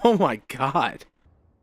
Oh my god.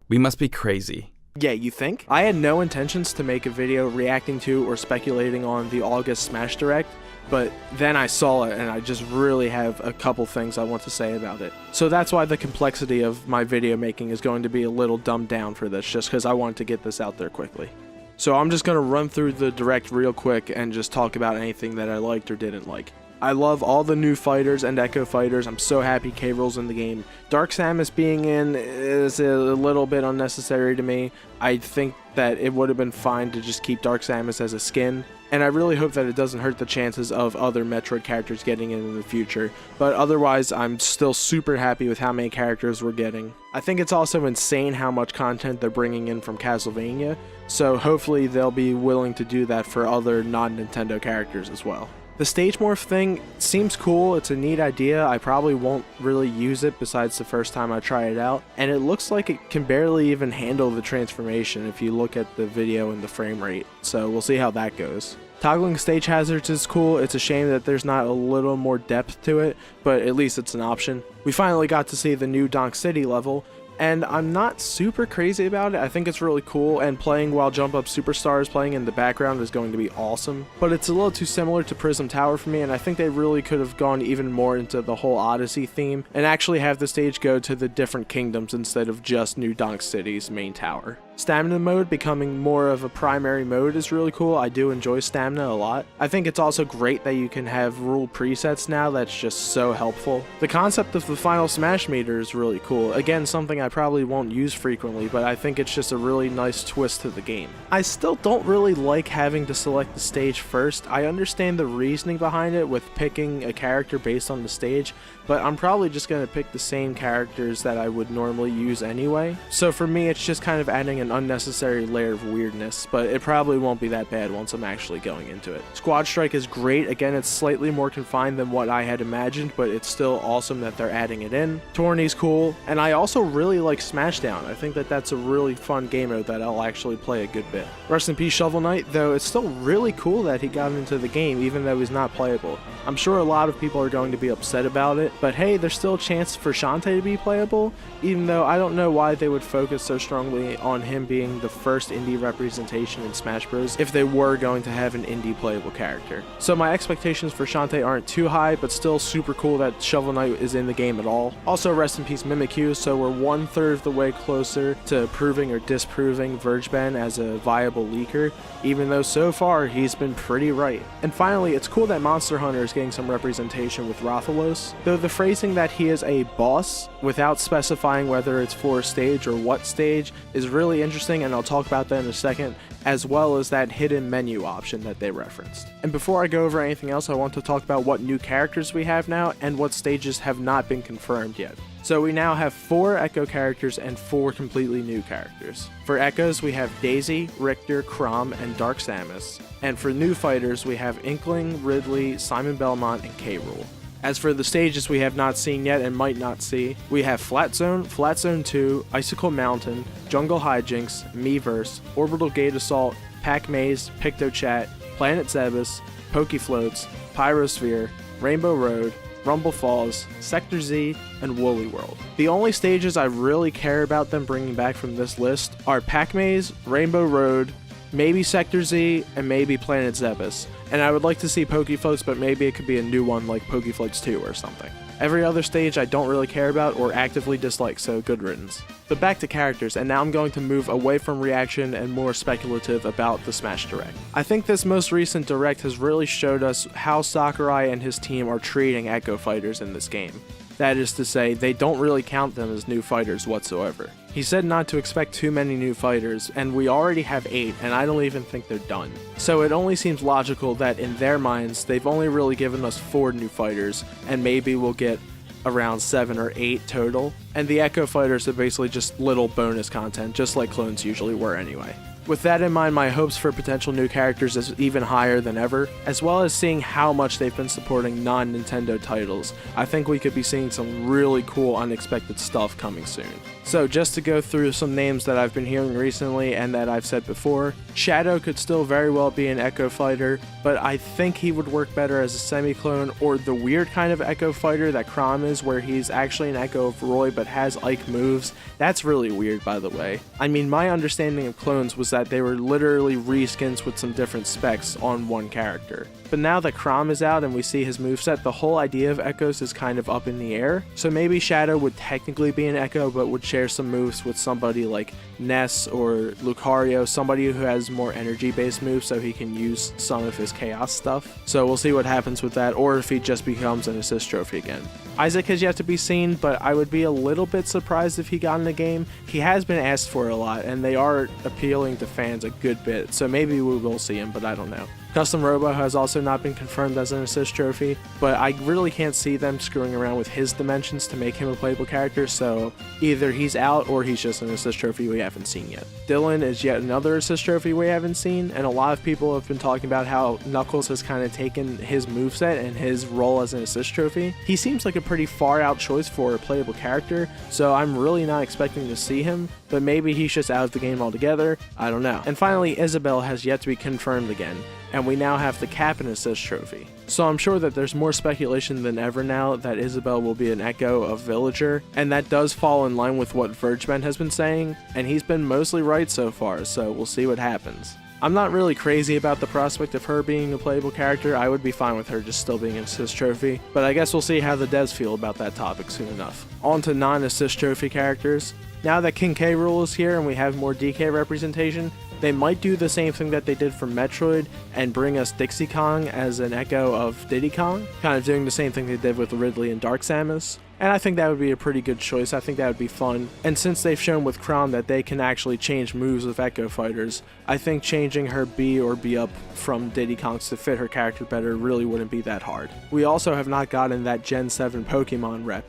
We must be crazy. Yeah, you think? I had no intentions to make a video reacting to or speculating on the August Smash Direct, but then I saw it and I just really have a couple things I want to say about it. So that's why the complexity of my video making is going to be a little dumbed down for this, just because I wanted to get this out there quickly. So I'm just going to run through the Direct real quick and just talk about anything that I liked or didn't like. I love all the new fighters and Echo fighters. I'm so happy K-Rool's in the game. Dark Samus being in is a little bit unnecessary to me. I think that it would have been fine to just keep Dark Samus as a skin. And I really hope that it doesn't hurt the chances of other Metroid characters getting in the future. But otherwise, I'm still super happy with how many characters we're getting. I think it's also insane how much content they're bringing in from Castlevania. So hopefully they'll be willing to do that for other non-Nintendo characters as well. The stage morph thing seems cool. It's a neat idea. I probably won't really use it besides the first time I try it out. And it looks like it can barely even handle the transformation if you look at the video and the frame rate. So we'll see how that goes. Toggling stage hazards is cool. It's a shame that there's not a little more depth to it, but at least it's an option. We finally got to see the new Donk City level, and I'm not super crazy about it. I think it's really cool, and playing while Jump Up Superstars playing in the background is going to be awesome. But it's a little too similar to Prism Tower for me, and I think they really could have gone even more into the whole Odyssey theme and actually have the stage go to the different kingdoms instead of just New Donk City's main tower. Stamina mode becoming more of a primary mode is really cool. I do enjoy stamina a lot. I think it's also great that you can have rule presets now. That's just so helpful. The concept of the final smash meter is really cool. Again, something I probably won't use frequently, but I think it's just a really nice twist to the game. I still don't really like having to select the stage first. I understand the reasoning behind it with picking a character based on the stage, but I'm probably just going to pick the same characters that I would normally use anyway. So for me, it's just kind of adding an unnecessary layer of weirdness, but it probably won't be that bad once I'm actually going into it. Squad Strike is great. Again, it's slightly more confined than what I had imagined, but it's still awesome that they're adding it in. Tourney's cool, and I also really like Smashdown. I think that that's a really fun game mode that I'll actually play a good bit. Rest in peace Shovel Knight, though it's still really cool that he got into the game even though he's not playable. I'm sure a lot of people are going to be upset about it, but hey, there's still a chance for Shantae to be playable, even though I don't know why they would focus so strongly on him being the first indie representation in Smash Bros. If they were going to have an indie playable character. So my expectations for Shantae aren't too high, but still super cool that Shovel Knight is in the game at all. Also, rest in peace Mimikyu, so we're 1/3 of the way closer to proving or disproving VergeBen as a viable leaker, even though so far he's been pretty right. And finally, it's cool that Monster Hunter is getting some representation with Rathalos, though the phrasing that he is a boss without specifying whether it's for a stage or what stage is really interesting, and I'll talk about that in a second, as well as that hidden menu option that they referenced. And before I go over anything else, I want to talk about what new characters we have now and what stages have not been confirmed yet. So we now have 4 Echo characters and 4 completely new characters. For Echoes, we have Daisy, Richter, Chrom, and Dark Samus. And for new fighters, we have Inkling, Ridley, Simon Belmont, and K-Rool. As for the stages we have not seen yet and might not see, we have Flat Zone, Flat Zone 2, Icicle Mountain, Jungle Hijinks, Miiverse, Orbital Gate Assault, Pac Maze, PictoChat, Planet Zebus, Pokefloats, Pyrosphere, Rainbow Road, Rumble Falls, Sector Z, and Woolly World. The only stages I really care about them bringing back from this list are Pac Maze, Rainbow Road, maybe Sector Z, and maybe Planet Zebus. And I would like to see Pokefloats, but maybe it could be a new one like Pokefloats 2 or something. Every other stage I don't really care about or actively dislike, so good riddance. But back to characters, and now I'm going to move away from reaction and more speculative about the Smash Direct. I think this most recent Direct has really showed us how Sakurai and his team are treating Echo fighters in this game. That is to say, they don't really count them as new fighters whatsoever. He said not to expect too many new fighters, and we already have 8, and I don't even think they're done. So it only seems logical that in their minds, they've only really given us 4 new fighters, and maybe we'll get around 7 or 8 total. And the Echo fighters are basically just little bonus content, just like clones usually were anyway. With that in mind, my hopes for potential new characters is even higher than ever, as well as seeing how much they've been supporting non-Nintendo titles. I think we could be seeing some really cool unexpected stuff coming soon. So just to go through some names that I've been hearing recently and that I've said before, Shadow could still very well be an Echo Fighter, but I think he would work better as a semi-clone or the weird kind of Echo Fighter that Chrom is, where he's actually an Echo of Roy but has Ike moves. That's really weird, by the way. I mean, my understanding of clones was that they were literally reskins with some different specs on one character. But now that Chrom is out and we see his moveset, the whole idea of Echoes is kind of up in the air. So maybe Shadow would technically be an Echo, but would share some moves with somebody like Ness or Lucario, somebody who has more energy-based moves so he can use some of his Chaos stuff. So we'll see what happens with that, or if he just becomes an assist trophy again. Isaac has yet to be seen, but I would be a little bit surprised if he got in the game. He has been asked for a lot, and they are appealing to fans a good bit, so maybe we will see him, but I don't know. Custom Robo has also not been confirmed as an assist trophy, but I really can't see them screwing around with his dimensions to make him a playable character, so either he's out or he's just an assist trophy we haven't seen yet. Dylan is yet another assist trophy we haven't seen, and a lot of people have been talking about how Knuckles has kind of taken his moveset and his role as an assist trophy. He seems like a pretty far out choice for a playable character, so I'm really not expecting to see him, but maybe he's just out of the game altogether, I don't know. And finally, Isabelle has yet to be confirmed again, and we now have the Cap and Assist trophy. So I'm sure that there's more speculation than ever now that Isabelle will be an Echo of Villager, and that does fall in line with what Vergebend has been saying, and he's been mostly right so far, so we'll see what happens. I'm not really crazy about the prospect of her being a playable character. I would be fine with her just still being an assist trophy, but I guess we'll see how the devs feel about that topic soon enough. On to non-assist trophy characters. Now that King K. Rool is here and we have more DK representation, they might do the same thing that they did for Metroid and bring us Dixie Kong as an echo of Diddy Kong, kind of doing the same thing they did with Ridley and Dark Samus. And I think that would be a pretty good choice. I think that would be fun. And since they've shown with Chrom that they can actually change moves with Echo Fighters, I think changing her B or B up from Diddy Kongs to fit her character better really wouldn't be that hard. We also have not gotten that Gen 7 Pokemon rep.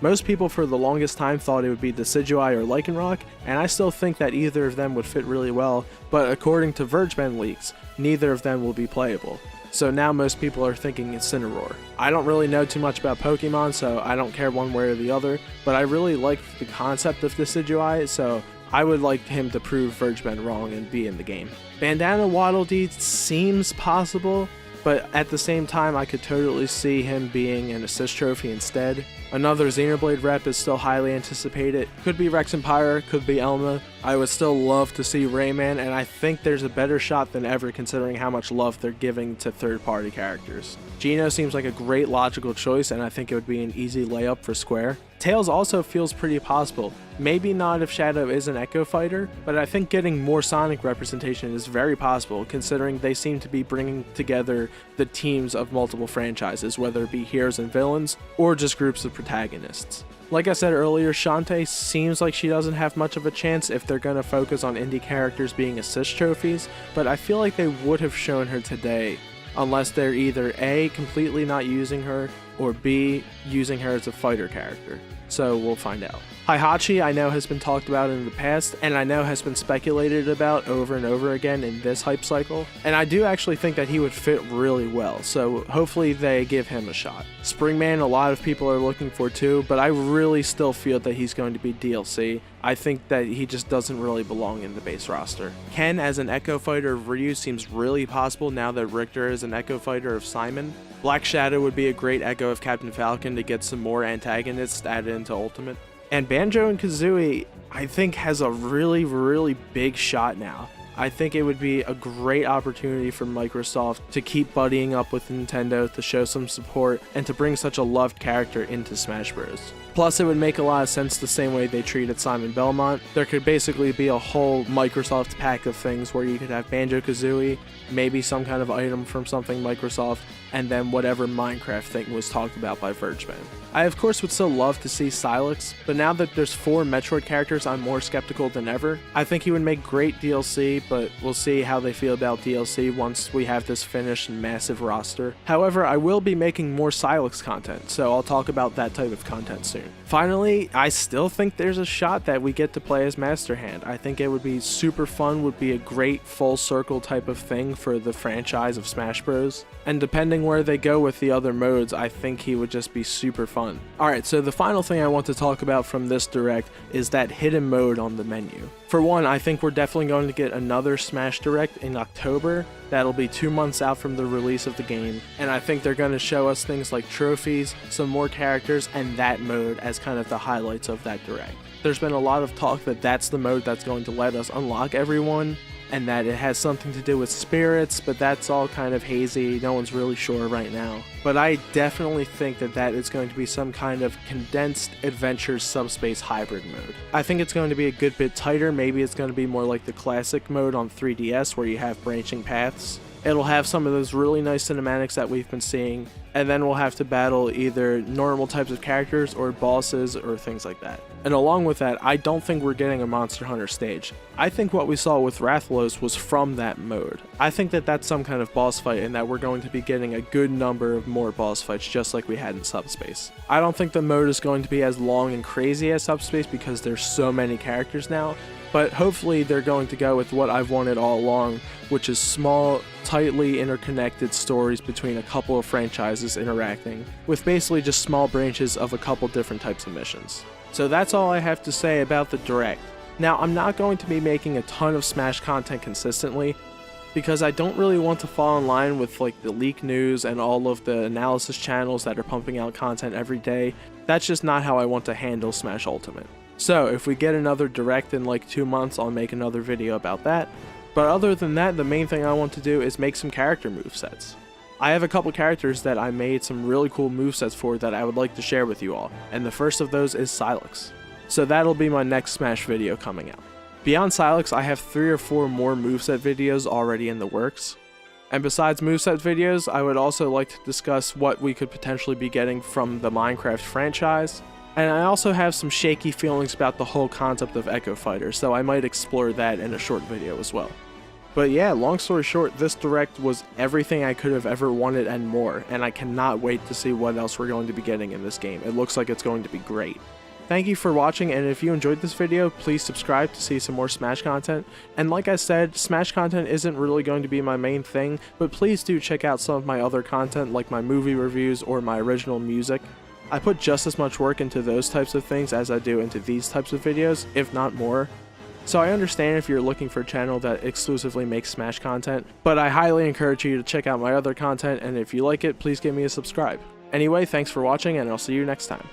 Most people for the longest time thought it would be Decidueye or Lycanroc, and I still think that either of them would fit really well, but according to Vergebend leaks, neither of them will be playable. So now most people are thinking Incineroar. I don't really know too much about Pokemon, so I don't care one way or the other, but I really like the concept of Decidueye, so I would like him to prove Vergebend wrong and be in the game. Bandana Waddle Dee seems possible, but at the same time I could totally see him being an assist trophy instead. Another Xenoblade rep is still highly anticipated. Could be Rex and Pyra, could be Elma. I would still love to see Rayman, and I think there's a better shot than ever considering how much love they're giving to third-party characters. Geno seems like a great logical choice, and I think it would be an easy layup for Square. Tails also feels pretty possible. Maybe not if Shadow is an Echo Fighter, but I think getting more Sonic representation is very possible considering they seem to be bringing together the teams of multiple franchises, whether it be heroes and villains, or just groups of protagonists. Like I said earlier, Shantae seems like she doesn't have much of a chance if they're going to focus on indie characters being assist trophies, but I feel like they would have shown her today, unless they're either A, completely not using her, or B, using her as a fighter character. So we'll find out. Heihachi I know has been talked about in the past, and I know has been speculated about over and over again in this hype cycle, and I do actually think that he would fit really well, so hopefully they give him a shot. Springman a lot of people are looking for too, but I really still feel that he's going to be DLC. I think that he just doesn't really belong in the base roster. Ken as an Echo Fighter of Ryu seems really possible now that Richter is an Echo Fighter of Simon. Black Shadow would be a great Echo of Captain Falcon to get some more antagonists added into Ultimate. And Banjo and Kazooie, I think, has a really big shot now. I think it would be a great opportunity for Microsoft to keep buddying up with Nintendo, to show some support, and to bring such a loved character into Smash Bros. Plus, it would make a lot of sense the same way they treated Simon Belmont. There could basically be a whole Microsoft pack of things where you could have Banjo-Kazooie, maybe some kind of item from something Microsoft, and then whatever Minecraft thing was talked about by Vergeman. I of course would still love to see Sylux, but now that there's 4 Metroid characters, I'm more skeptical than ever. I think he would make great DLC, but we'll see how they feel about DLC once we have this finished and massive roster. However, I will be making more Sylux content, so I'll talk about that type of content soon. Finally, I still think there's a shot that we get to play as Master Hand. I think it would be super fun, would be a great full circle type of thing for the franchise of Smash Bros. And depending where they go with the other modes, I think he would just be super fun. Alright, so the final thing I want to talk about from this Direct is that hidden mode on the menu. For one, I think we're definitely going to get another Smash Direct in October. That'll be 2 months out from the release of the game, and I think they're going to show us things like trophies, some more characters, and that mode as kind of the highlights of that Direct. There's been a lot of talk that that's the mode that's going to let us unlock everyone, and that it has something to do with spirits, but that's all kind of hazy, no one's really sure right now. But I definitely think that that is going to be some kind of condensed adventure subspace hybrid mode. I think it's going to be a good bit tighter, maybe it's going to be more like the classic mode on 3DS where you have branching paths. It'll have some of those really nice cinematics that we've been seeing, and then we'll have to battle either normal types of characters or bosses or things like that. And along with that, I don't think we're getting a Monster Hunter stage. I think what we saw with Rathalos was from that mode. I think that that's some kind of boss fight and that we're going to be getting a good number of more boss fights just like we had in Subspace. I don't think the mode is going to be as long and crazy as Subspace because there's so many characters now, but hopefully they're going to go with what I've wanted all along, which is small, tightly interconnected stories between a couple of franchises interacting, with basically just small branches of a couple different types of missions. So that's all I have to say about the Direct. Now, I'm not going to be making a ton of Smash content consistently, because I don't really want to fall in line with like the leak news and all of the analysis channels that are pumping out content every day. That's just not how I want to handle Smash Ultimate. So if we get another Direct in like 2 months, I'll make another video about that. But other than that, the main thing I want to do is make some character movesets. I have a couple characters that I made some really cool movesets for that I would like to share with you all, and the first of those is Sylux. So that'll be my next Smash video coming out. Beyond Sylux, I have 3 or 4 more moveset videos already in the works. And besides moveset videos, I would also like to discuss what we could potentially be getting from the Minecraft franchise. And I also have some shaky feelings about the whole concept of Echo Fighter, so I might explore that in a short video as well. But yeah, long story short, this Direct was everything I could have ever wanted and more, and I cannot wait to see what else we're going to be getting in this game. It looks like it's going to be great. Thank you for watching, and if you enjoyed this video, please subscribe to see some more Smash content. And like I said, Smash content isn't really going to be my main thing, but please do check out some of my other content like my movie reviews or my original music. I put just as much work into those types of things as I do into these types of videos, if not more. So I understand if you're looking for a channel that exclusively makes Smash content, but I highly encourage you to check out my other content, and if you like it, please give me a subscribe. Anyway, thanks for watching, and I'll see you next time.